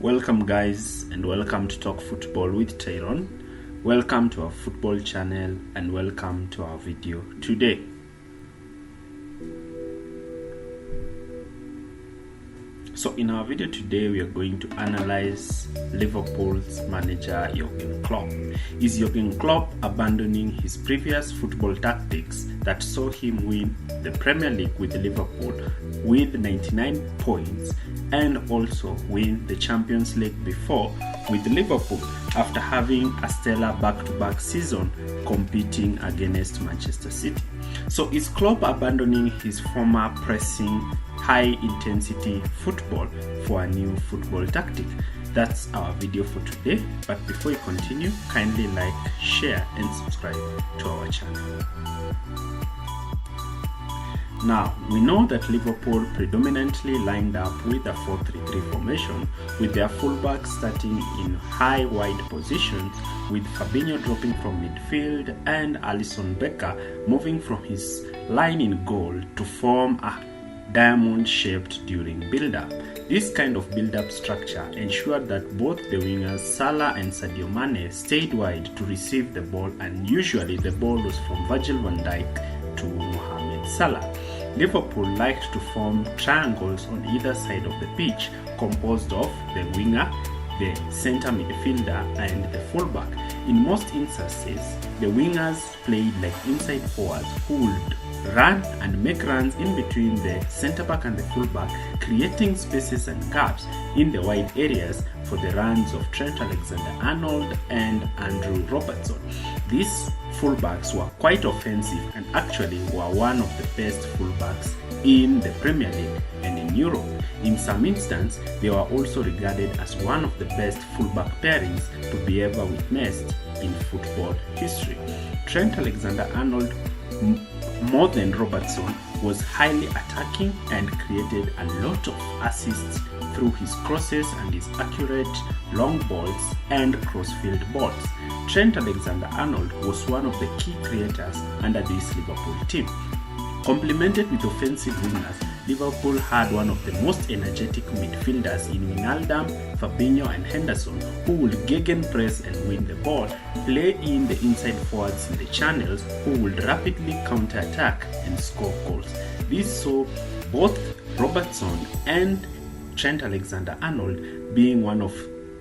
Welcome guys, and welcome to Talk Football with Tyrone. Welcome to our football channel and welcome to our video today. So in our video today, we are going to analyze Liverpool's manager Jurgen Klopp. Is Jurgen Klopp abandoning his previous football tactics that saw him win the Premier League with Liverpool with 99 points and also win the Champions League before with Liverpool after having a stellar back-to-back season competing against Manchester City? So is Klopp abandoning his former pressing, high-intensity football for a new football tactic? That's our video for today, but before we continue, kindly like, share and subscribe to our channel. Now, we know that Liverpool predominantly lined up with a 4-3-3 formation, with their fullbacks starting in high wide positions, with Fabinho dropping from midfield and Alisson Becker moving from his line in goal to form a diamond-shaped during build-up. This kind of build-up structure ensured that both the wingers Salah and Sadio Mane stayed wide to receive the ball, and usually the ball was from Virgil van Dijk to Mohamed Salah. Liverpool liked to form triangles on either side of the pitch, composed of the winger, the center midfielder and the fullback. In most instances, the wingers played like inside forwards who would run and make runs in between the center back and the fullback, creating spaces and gaps in the wide areas for the runs of Trent Alexander-Arnold and Andrew Robertson. These fullbacks were quite offensive and actually were one of the best fullbacks in the Premier League and in Europe. In some instances, they were also regarded as one of the best fullback pairings to be ever witnessed in football history. Trent Alexander-Arnold, more than Robertson, was highly attacking and created a lot of assists through his crosses and his accurate long balls and crossfield balls. Trent Alexander-Arnold was one of the key creators under this Liverpool team. Complemented with offensive wingers, Liverpool had one of the most energetic midfielders in Wijnaldum, Fabinho and Henderson, who would gegenpress and win the ball, play in the inside forwards in the channels, who would rapidly counter-attack and score goals. This saw both Robertson and Trent Alexander-Arnold being one of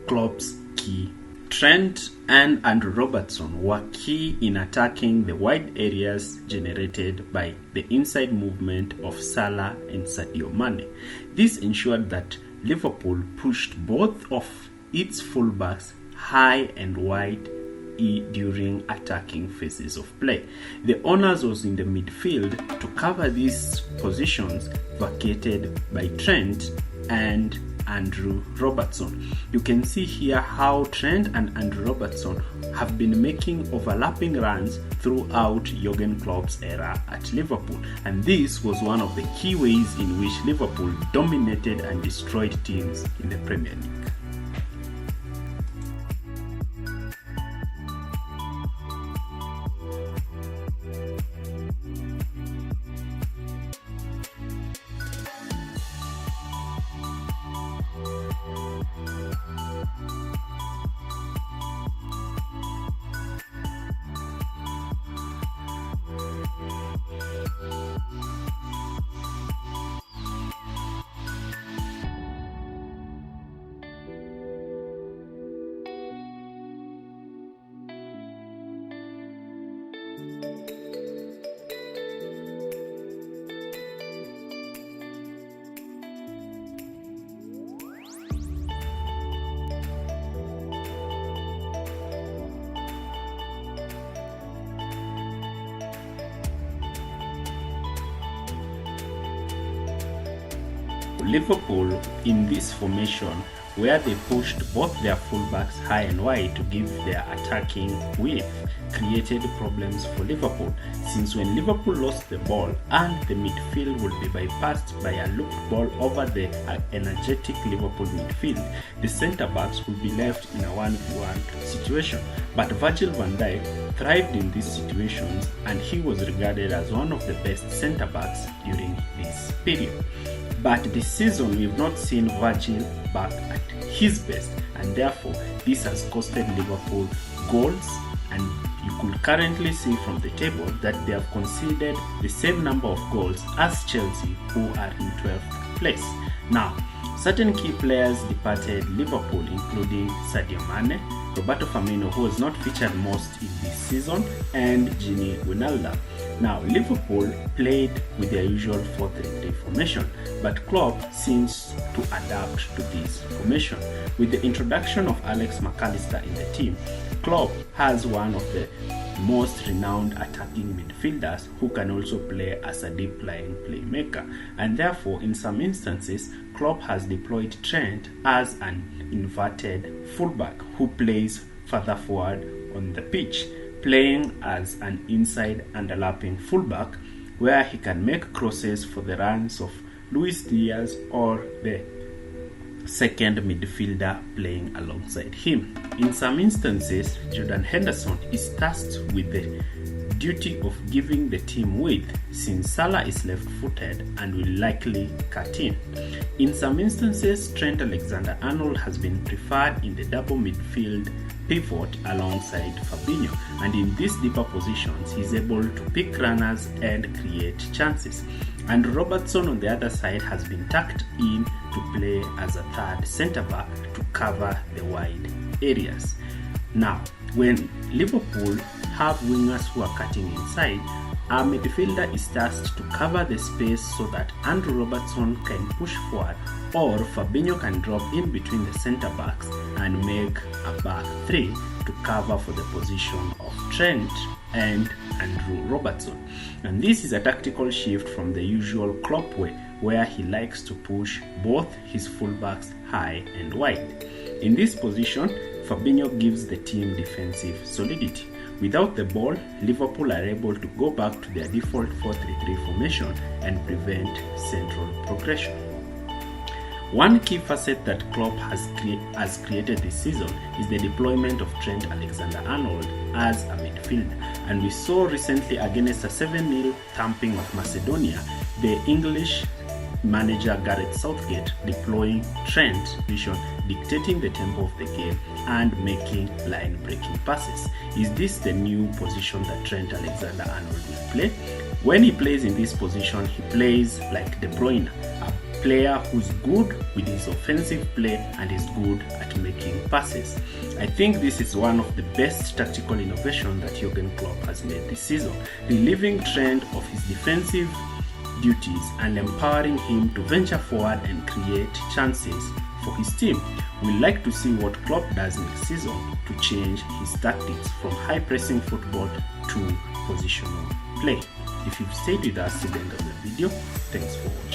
Klopp's key. Trent and Andrew Robertson were key in attacking the wide areas generated by the inside movement of Salah and Sadio Mane. This ensured that Liverpool pushed both of its fullbacks high and wide during attacking phases of play. The onus was in the midfield to cover these positions vacated by Trent and Andrew Robertson. You can see here how Trent and Andrew Robertson have been making overlapping runs throughout Jurgen Klopp's era at Liverpool, and this was one of the key ways in which Liverpool dominated and destroyed teams in the Premier League. Liverpool, in this formation, where they pushed both their fullbacks high and wide to give their attacking width, created problems for Liverpool, since when Liverpool lost the ball and the midfield would be bypassed by a looped ball over the energetic Liverpool midfield, the centre-backs would be left in a 1v1 situation. But Virgil van Dijk thrived in these situations and he was regarded as one of the best centre-backs during this period. But this season we've not seen Virgil back at his best, and therefore this has costed Liverpool goals, and you could currently see from the table that they have conceded the same number of goals as Chelsea, who are in 12th place. Now, certain key players departed Liverpool, including Sadio Mane, Roberto Firmino, who has not featured most in this season, and Gini Wijnaldum. Now, Liverpool played with their usual 4-3-3 formation, but Klopp seems to adapt to this formation. With the introduction of Alex McAllister in the team, Klopp has one of the most renowned attacking midfielders who can also play as a deep lying playmaker, and therefore in some instances Klopp has deployed Trent as an inverted fullback who plays further forward on the pitch, playing as an inside underlapping fullback where he can make crosses for the runs of Luis Diaz or the second midfielder playing alongside him. In some instances, Jordan Henderson is tasked with the duty of giving the team width, since Salah is left-footed and will likely cut in. In some instances, Trent Alexander-Arnold has been preferred in the double midfield pivot alongside Fabinho, and in these deeper positions he is able to pick runners and create chances. And Robertson on the other side has been tucked in to play as a third centre-back to cover the wide areas. Now, when Liverpool have wingers who are cutting inside, our midfielder is tasked to cover the space so that Andrew Robertson can push forward, or Fabinho can drop in between the centre backs and make a back three to cover for the position of Trent and Andrew Robertson. And this is a tactical shift from the usual Klopp way, where he likes to push both his fullbacks high and wide. In this position, Fabinho gives the team defensive solidity. Without the ball, Liverpool are able to go back to their default 4-3-3 formation and prevent central progression. One key facet that Klopp has created this season is the deployment of Trent Alexander-Arnold as a midfielder, and we saw recently against a 7-0 thumping of Macedonia, the English manager Gareth Southgate deploying Trent's vision, dictating the tempo of the game and making line-breaking passes. Is this the new position that Trent Alexander-Arnold will play? When he plays in this position, he plays like De Bruyne, a player who's good with his offensive play and is good at making passes. I think this is one of the best tactical innovations that Jurgen Klopp has made this season, relieving Trent of his defensive duties and empowering him to venture forward and create chances for his team. We'd like to see what Klopp does next season to change his tactics from high pressing football to positional play. If you've stayed with us to the end of the video, thanks for watching.